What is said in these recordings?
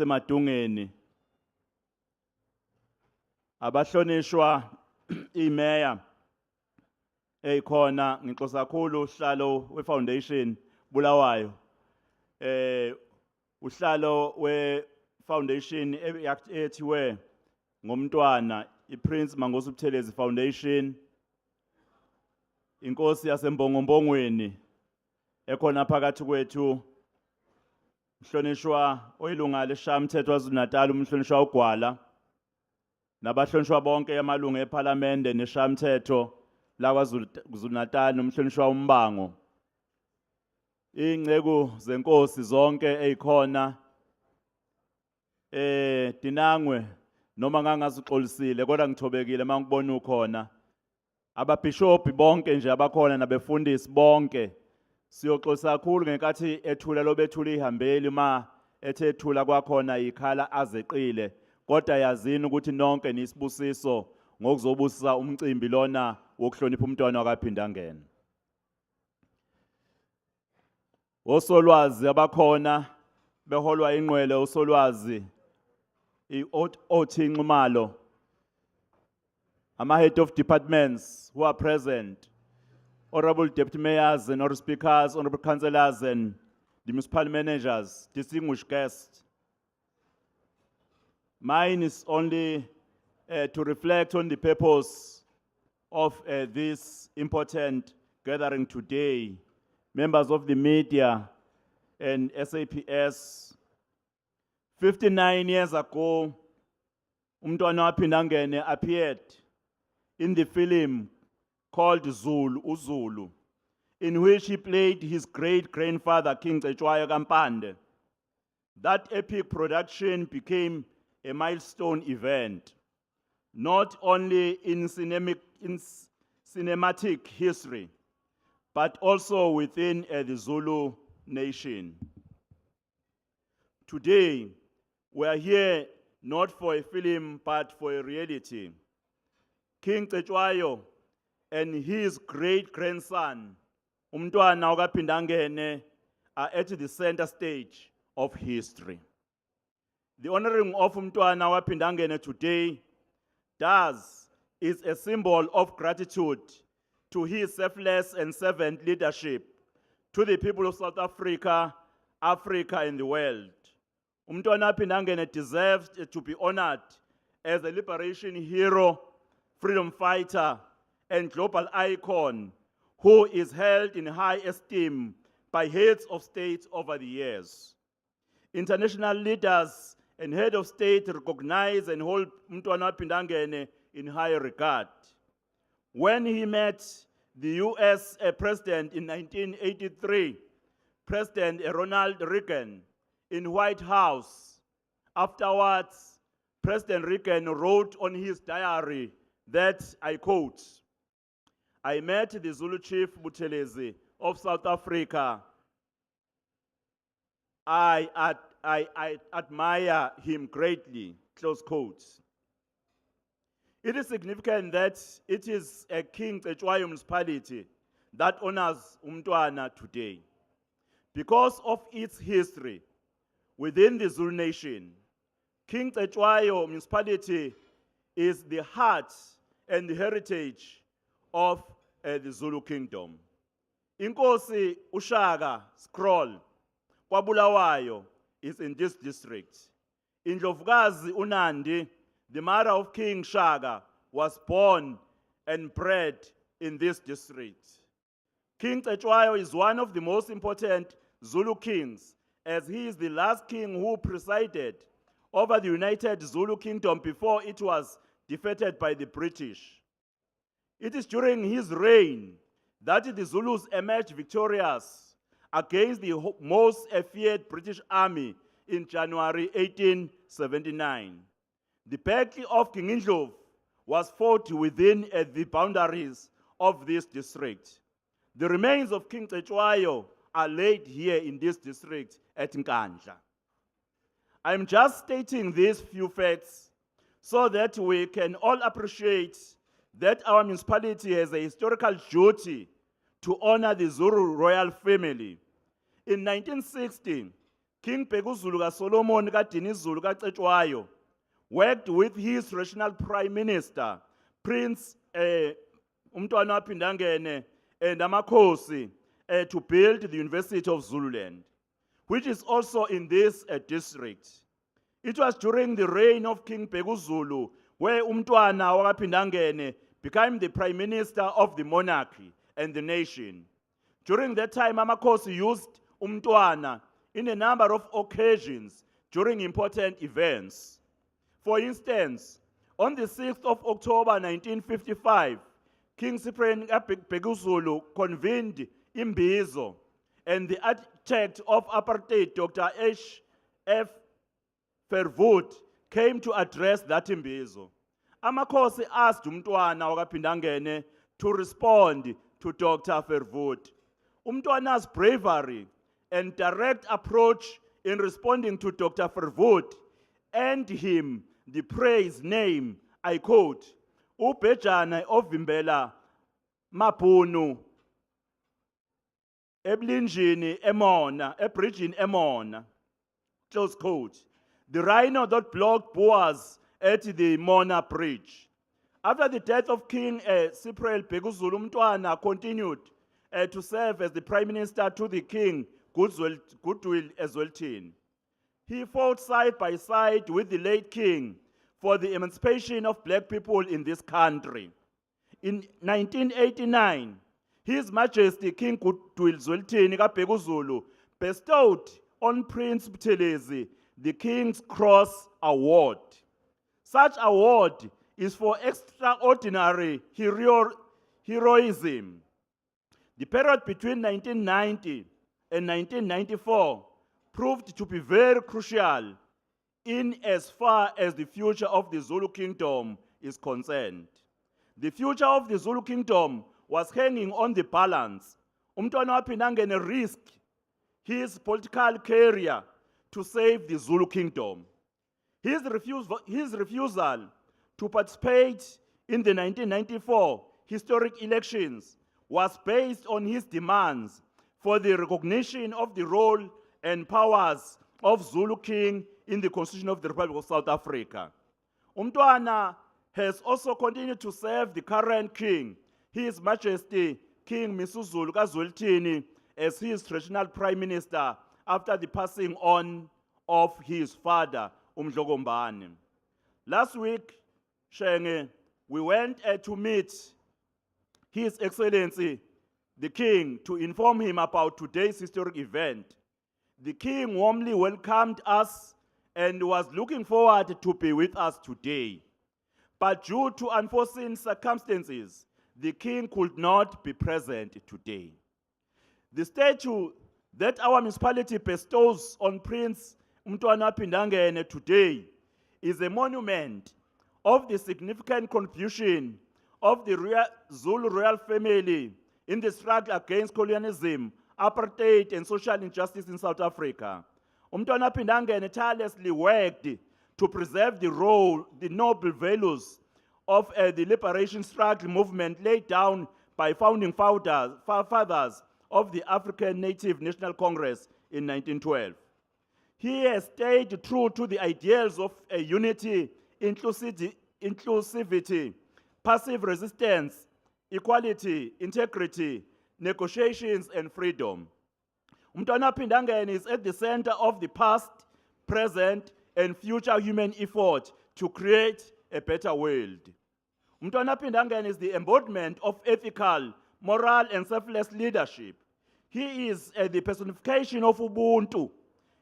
nasemadungeni. Abahlonishwa imeya eyikhona ngixosa kakhulu uhlalo we-foundation Bulawayo. Uhlalo we-foundation ethiwe ngomntwana iPrince Mangosuthu Buthelezi Foundation. Inkosi yaseMbongombongweni ekhona phakathi kwethu. Mhlonishwa oyilunga leshamthetho waZulu-Natal umhlonishwa uGwala. Nabahlonishwa bonke amalunga eParliament neshamthetho la kwaZulu-Natal nomhlonishwa uMbango. Ingcegu zenkosi zonke ezikhona Dinangwe noma ngangazixolisile kodwa ngithobekile mangibona ukhona. Ababishop bonke nje abakhona nabefundisi bonke siyoxolisa kakhulu ngenkathi ethula lobethula ihambeli ma ethethula kwakhona ikhala azeqile kodwa yazini ukuthi nonke nisibusiso ngokuzobusisa umcimbi lona wokuhlonipha umntwana wakaphinda ngene. Osolwazi abakhona beholwa inqwele usolwazi oThinxumalo. Head of departments who are present, honorable deputy mayors and honorable speakers, honorable councillors and the municipal managers, distinguished guests. Mine is only to reflect on the purpose of this important gathering today. Members of the media and SAPS, 59 years ago, umntwana waphinda ngene appeared in the film called Uzulu, in which he played his great-grandfather, King Cetshwayo Kampande. That epic production became a milestone event, not only in cinematic history, but also within the Zulu nation. Today, we are here not for a film, but for a reality. King Cetshwayo and his great-grandson, umntwana wakaphinda ngene, are at the center stage of history. The honoring of umntwana wakaphinda ngene today is a symbol of gratitude to his selfless and servant leadership to the people of South Africa, Africa and the world. Umntwana wakaphinda ngene deserves to be honored as a liberation hero, freedom fighter, and global icon who is held in high esteem by heads of state over the years. International leaders and head of state recognize and hold umntwana wakaphinda ngene in high regard. When he met the US president in 1983, President Ronald Reagan in White House, afterwards, President Reagan wrote on his diary that, I quote, "I met the Zulu chief Buthelezi of South Africa. I admire him greatly," close quote. It is significant that it is a King Cetshwayo municipality that honors umntwana today. Because of its history within the Zulu nation, King Cetshwayo municipality is the heart and the heritage of the Zulu kingdom. Inkosi uShaka Scroll kwaBulawayo is in this district. Indlovukazi uNandi, the mother of King Shaka, was born and bred in this district. King Cetshwayo is one of the most important Zulu kings, as he is the last king who presided over the United Zulu Kingdom before it was defeated by the British. It is during his reign that the Zulus emerged victorious against the most feared British army in January 1879. The Battle of King Indlovu was fought within the boundaries of this district. The remains of King Cetshwayo are laid here in this district at Nkandla. I'm just stating these few facts so that we can all appreciate that our municipality has a historical duty to honor the Zulu royal family. In 1960, King Bhekuzulu kaSolomon kaDinizulu kaCetshwayo worked with his regional prime minister, Prince umntwana waphindangene and amakhosi to build the University of Zululand, which is also in this district. It was during the reign of King Bhekuzulu where umntwana wakaphindangene became the prime minister of the monarchy and the nation. During that time, amakhosi used umntwana in a number of occasions during important events. For instance, on the 6th of October 1955, King Cyprian Bhekuzulu convened Imbizo, and the architect of apartheid, Dr. H.F. Verwoerd, came to address that Imbizo. Amakhosi asked umntwana wakaphindangene to respond to Dr. Verwoerd. Umntwana's bravery and direct approach in responding to Dr. Verwoerd earned him the praise name, I quote, "Ubhejane ovimbela mabhunu eblinjini emona, ebridging emona," close quote. The rhino that blocked Boers at the Mona Bridge. After the death of King Cyprian Bhekuzulu, umntwana continued to serve as the prime minister to the king, Goodwill Ezwelithini. He fought side by side with the late king for the emancipation of black people in this country. In 1989, His Majesty King Goodwill Ezwelithini kaBhekuzulu bestowed on Prince Buthelezi the King's Cross Award. Such award is for extraordinary heroism. The period between 1990 and 1994 proved to be very crucial in as far as the future of the Zulu Kingdom is concerned. The future of the Zulu Kingdom was hanging on the balance. Umntwana waphindangene risked his political career to save the Zulu Kingdom. His refusal to participate in the 1994 historic elections was based on his demands for the recognition of the role and powers of Zulu King in the Constitution of the Republic of South Africa. Umntwana has also continued to serve the current king, His Majesty King Misuzulu kaZwelithini, as his traditional prime minister after the passing on of his father, uMdlokombane. Last week, Shenge, we went to meet His Excellency, the King, to inform him about today's historic event. The King warmly welcomed us and was looking forward to be with us today. But due to unforeseen circumstances, the King could not be present today. The statue that our municipality bestows on Prince umntwana waphindangene today is a monument of the significant contribution of the Zulu royal family in the struggle against colonialism, apartheid, and social injustice in South Africa. Umntwana waphindangene tirelessly worked to preserve the noble values of the liberation struggle movement laid down by founding fathers of the African Native National Congress in 1912. He has stayed true to the ideals of unity, inclusivity, passive resistance, equality, integrity, negotiations, and freedom. Umntwana waphindangene is at the center of the past, present, and future human effort to create a better world. Umntwana waphindangene is the embodiment of ethical, moral, and selfless leadership. He is the personification of Ubuntu.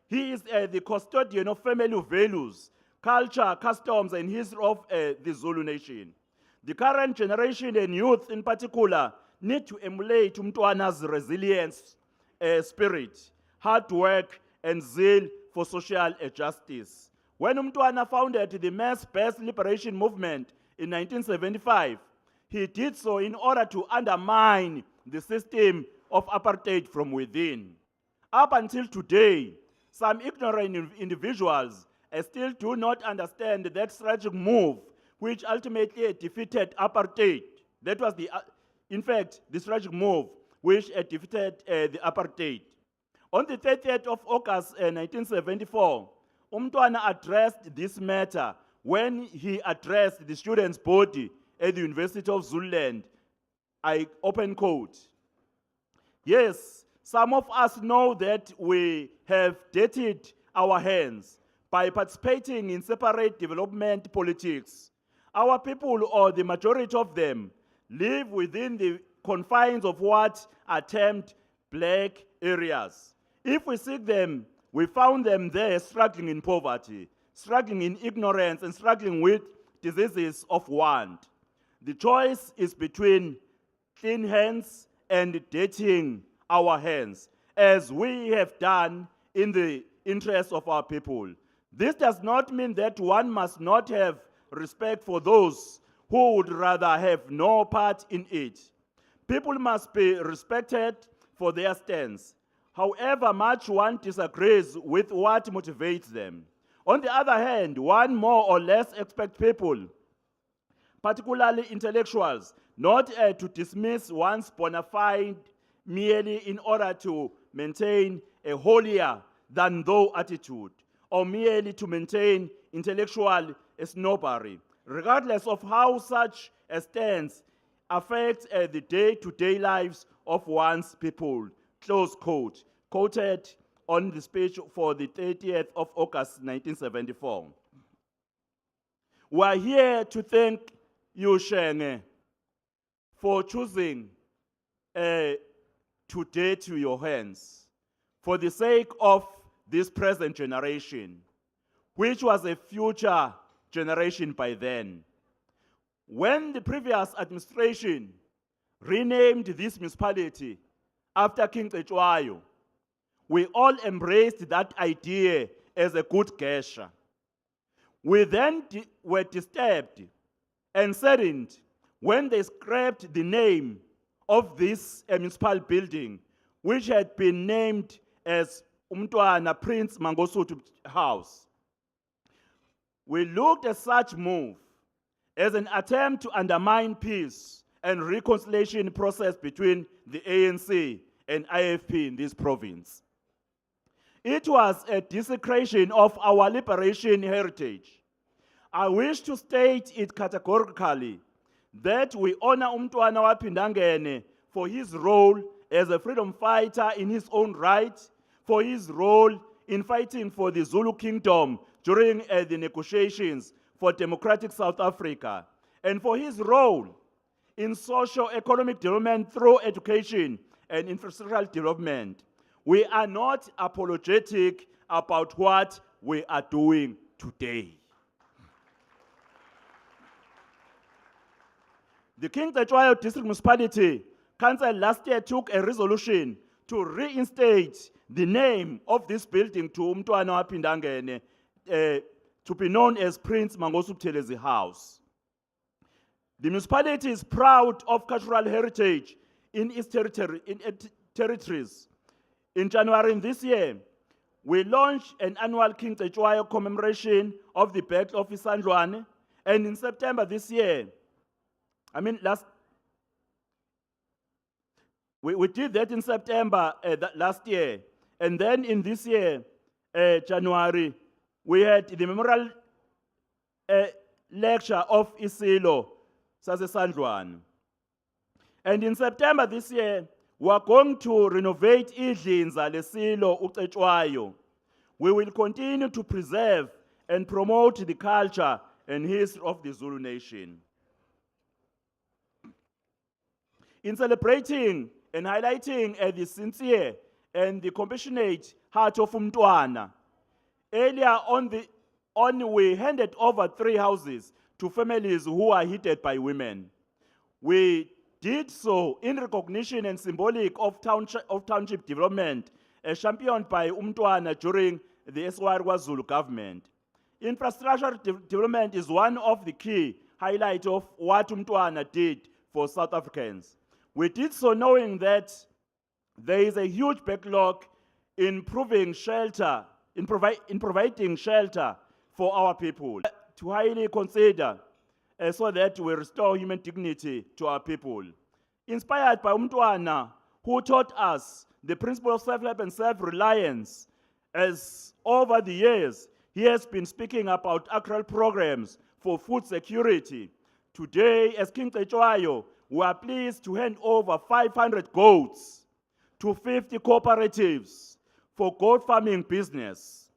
He is the custodian of family values, culture, customs, and history of the Zulu nation. The current generation and youth in particular need to emulate umntwana's resilience, spirit, hard work, and zeal for social justice. When umntwana founded the mass-based liberation movement in 1975, he did so in order to undermine the system of apartheid from within. Up until today, some ignorant individuals still do not understand that strategic move which ultimately defeated apartheid. That was in fact, the strategic move which defeated the apartheid. On the 30th of August 1974, Umntwana addressed this matter when he addressed the students' body at the University of Zululand. I open quote. Yes, some of us know that we have dirtied our hands by participating in separate development politics. Our people, or the majority of them, live within the confines of what are termed black areas. If we seek them, we found them there struggling in poverty, struggling in ignorance, and struggling with diseases of want. The choice is between clean hands and dirtying our hands, as we have done in the interest of our people. This does not mean that one must not have respect for those who would rather have no part in it. People must be respected for their stance, however much one disagrees with what motivates them. On the other hand, one more or less expects people, particularly intellectuals, not to dismiss one's bona fide merely in order to maintain a holier than thou attitude, or merely to maintain intellectual snobbery, regardless of how such a stance affects the day-to-day lives of one's people. Close quote. Quoted on the speech for the 30th of August 1974. We are here to thank you, Shenge, for choosing to dirty your hands for the sake of this present generation, which was a future generation by then. When the previous administration renamed this municipality after King Cetshwayo, we all embraced that idea as a good gesture. We then were disturbed and saddened when they scrapped the name of this municipal building, which had been named as Umntwana Prince Mangosuthu House. We looked at such move as an attempt to undermine peace and reconciliation process between the ANC and IFP in this province. It was a desecration of our liberation heritage. I wish to state it categorically that we honor Umntwana Wapindangene for his role as a freedom fighter in his own right, for his role in fighting for the Zulu Kingdom during the negotiations for democratic South Africa, and for his role in socio-economic development through education and infrastructural development. We are not apologetic about what we are doing today. The King Cetshwayo District Municipality Council last year took a resolution to reinstate the name of this building to Umntwana Wapindangene, to be known as Prince Buthelezi House. The municipality is proud of cultural heritage in its territories. In January this year, we launched an annual King Cetshwayo commemoration of the birth of Isandlwane, and in September this year, we did that in September last year, and then in this year, January, we had the memorial lecture of Isilo Sasesandlwane. And in September this year, we are going to renovate Idlinza Lesilo uCetshwayo. We will continue to preserve and promote the culture and history of the Zulu nation. In celebrating and highlighting the sincere and the compassionate heart of Umntwana, earlier on we handed over 3 houses to families who are hit by women. We did so in recognition and symbolic of township development championed by Umntwana during the SYR Zulu government. Infrastructure development is one of the key highlights of what Umntwana did for South Africans. We did so knowing that there is a huge backlog in providing shelter for our people, to highly consider so that we restore human dignity to our people. Inspired by Umntwana, who taught us the principle of self-help and self-reliance, as over the years, he has been speaking about agricultural programs for food security. Today, as King Cetshwayo, we are pleased to hand over 500 goats to 50 cooperatives for goat farming business.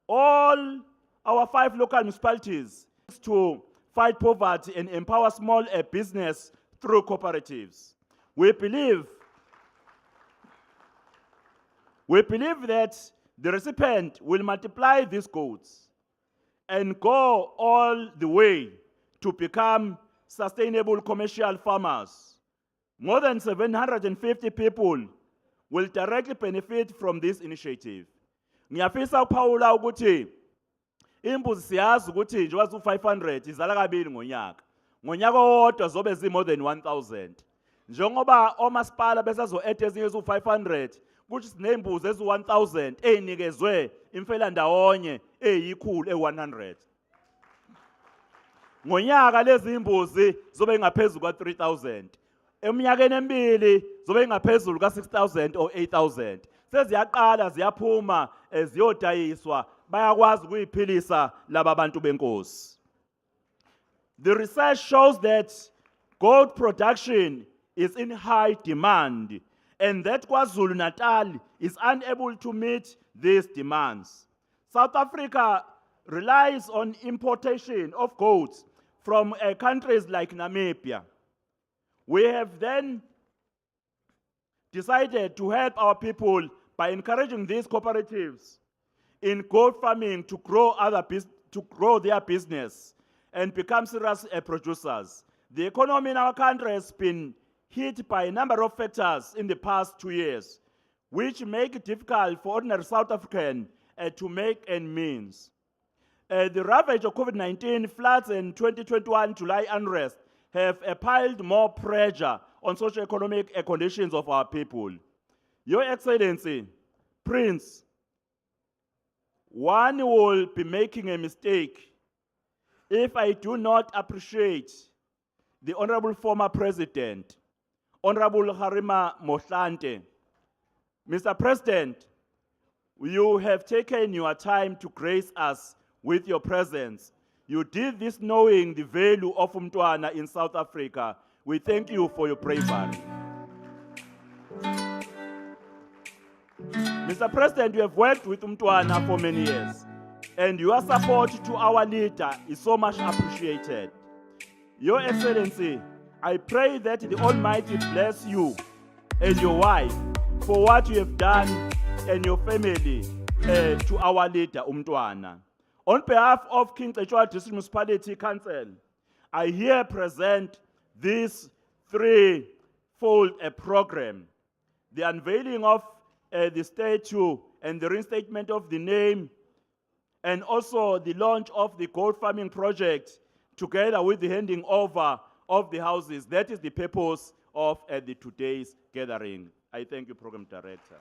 All our 5 local municipalities to fight poverty and empower small business through cooperatives. We believe that the recipient will multiply these goats and go all the way to become sustainable commercial farmers. More than 750 people will directly benefit from this initiative. Ngiyafisa ukuphawula ukuthi imbuzi siyazi ukuthi njengoba zu-500 izala kabili ngonyaka. Ngonyaka owodwa zobe zi-more than 1,000. Njengoba omasipala besazo-add ezinye eziwu-500, kuthi sinembuzi eziwu-1,000 ey'nikezwe imfelandawonye eyikhulu e-100. Ngonyaka lezi imbuzi zobe ingaphezulu kwa-3,000. Eminyakeni emibili zobe ingaphezulu ka-6,000 or 8,000. Seziyaqala ziyaphuma ziyodayiswa bayakwazi ukuyiphilisa laba bantu benkosi. The research shows that goat production is in high demand and that KwaZulu-Natal is unable to meet these demands. South Africa relies on importation of goats from countries like Namibia. We have then decided to help our people by encouraging these cooperatives in goat farming to grow their business and become serious producers. The economy in our country has been hit by a number of factors in the past 2 years, which make it difficult for ordinary South African to make ends meet. The ravage of COVID-19, floods, and 2021 July unrest have piled more pressure on socio-economic conditions of our people. Your Excellency, Prince, one will be making a mistake if I do not appreciate the Honorable former President, Honorable Harima Mohlante. Mr. President, you have taken your time to grace us with your presence. You did this knowing the value of umntwana in South Africa. We thank you for your bravery. Mr. President, you have worked with umntwana for many years, and your support to our leader is so much appreciated. Your Excellency, I pray that the Almighty bless you and your wife for what you have done and your family to our leader, umntwana. On behalf of King Cetshwayo District Municipality Council, I here present this threefold program: the unveiling of the statue and the reinstatement of the name, and also the launch of the goat farming project, together with the handing over of the houses. That is the purpose of today's gathering. I thank you, Program Director.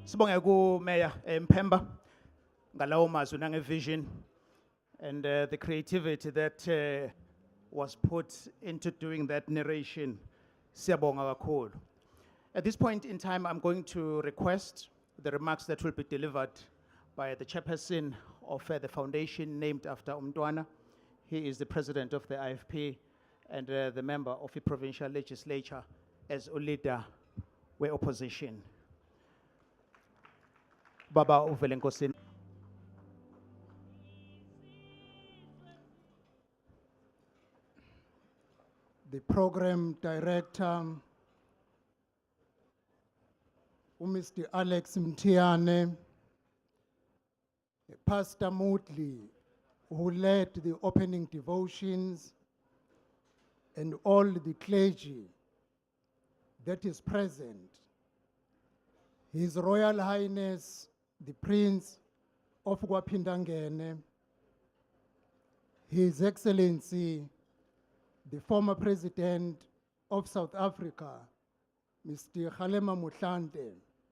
Sibonge ku Mayor Mpemba ngalawo mazwi nangevision and the creativity that was put into doing that narration. Siyabonga kakhulu. At this point in time, I'm going to request the remarks that will be delivered by the chairperson of the foundation named after Umntwana. He is the president of the IFP and the member of the provincial legislature as a leader with opposition. Baba Uvelenkosini. The program director, Mr. Alex Mtiane, Pastor Moodley, who led the opening devotions, and all the clergy that is present. His Royal Highness, the Prince of Gwapindangene, His Excellency, the former President of South Africa, Mr. Kgalema Motlanthe,